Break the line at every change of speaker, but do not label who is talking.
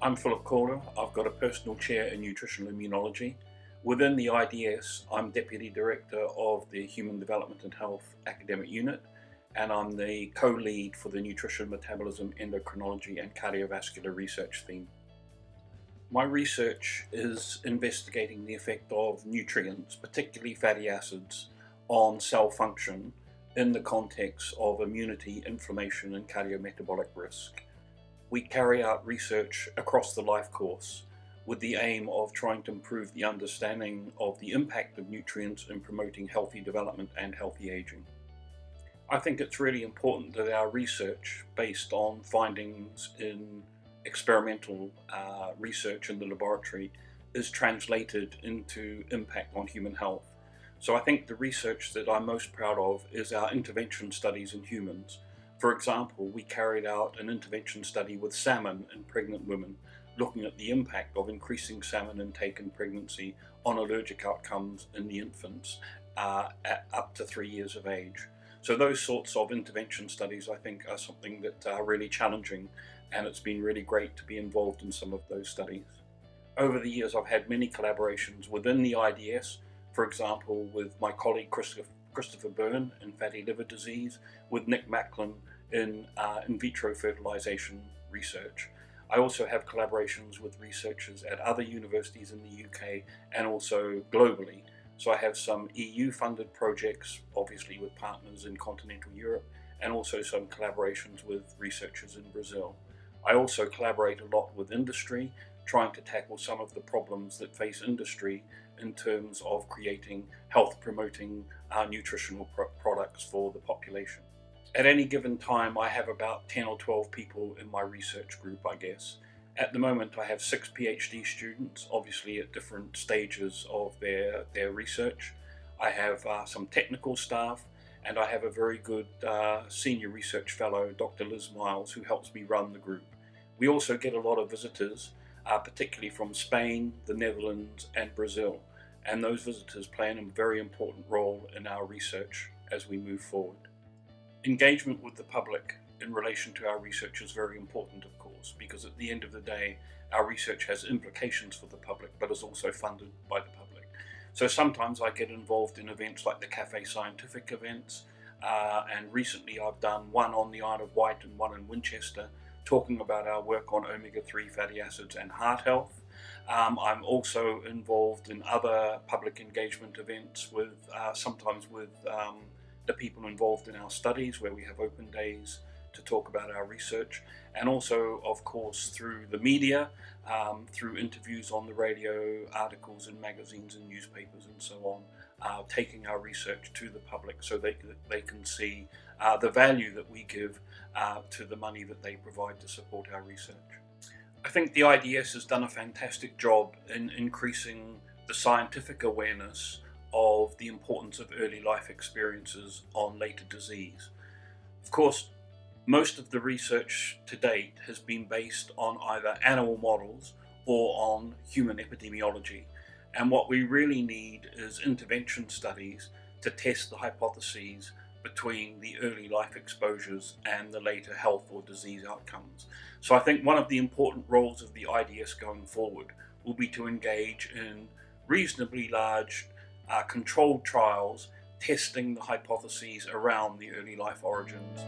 I'm Philip Calder. I've got a personal chair in nutritional immunology. Within the IDS, I'm Deputy Director of the Human Development and Health Academic Unit, and I'm the co-lead for the Nutrition, Metabolism, Endocrinology and Cardiovascular Research theme. My research is investigating the effect of nutrients, particularly fatty acids, on cell function in the context of immunity, inflammation and cardiometabolic risk. We carry out research across the life course with the aim of trying to improve the understanding of the impact of nutrients in promoting healthy development and healthy aging. I think it's really important that our research, based on findings in experimental research in the laboratory, is translated into impact on human health. So I think the research that I'm most proud of is our intervention studies in humans. For example, we carried out an intervention study with salmon in pregnant women, looking at the impact of increasing salmon intake in pregnancy on allergic outcomes in the infants at up to 3 years of age. So those sorts of intervention studies, I think, are something that are really challenging, and it's been really great to be involved in some of those studies. Over the years, I've had many collaborations within the IDS, for example, with my colleague Christopher Byrne in fatty liver disease, with Nick Macklin in vitro fertilization research. I also have collaborations with researchers at other universities in the UK and also globally. So I have some EU funded projects, obviously with partners in continental Europe, and also some collaborations with researchers in Brazil. I also collaborate a lot with industry, trying to tackle some of the problems that face industry in terms of creating health promoting nutritional products for the population. At any given time, I have about 10 or 12 people in my research group, I guess. At the moment, I have 6 PhD students, obviously at different stages of their research. I have some technical staff, and I have a very good senior research fellow, Dr. Liz Miles, who helps me run the group. We also get a lot of visitors, particularly from Spain, the Netherlands, and Brazil. And those visitors play a very important role in our research as we move forward. Engagement with the public in relation to our research is very important, of course, because at the end of the day, our research has implications for the public, but is also funded by the public. So sometimes I get involved in events like the Cafe Scientific events, and recently I've done one on the Isle of Wight and one in Winchester, talking about our work on omega-3 fatty acids and heart health. I'm also involved in other public engagement events with sometimes with the people involved in our studies, where we have open days to talk about our research, and also, of course, through the media, through interviews on the radio, articles in magazines and newspapers and so on, taking our research to the public so they can see the value that we give to the money that they provide to support our research. I think the IDS has done a fantastic job in increasing the scientific awareness of the importance of early life experiences on later disease. Of course, most of the research to date has been based on either animal models or on human epidemiology. And what we really need is intervention studies to test the hypotheses between the early life exposures and the later health or disease outcomes. So I think one of the important roles of the IDS going forward will be to engage in reasonably large controlled trials testing the hypotheses around the early life origins.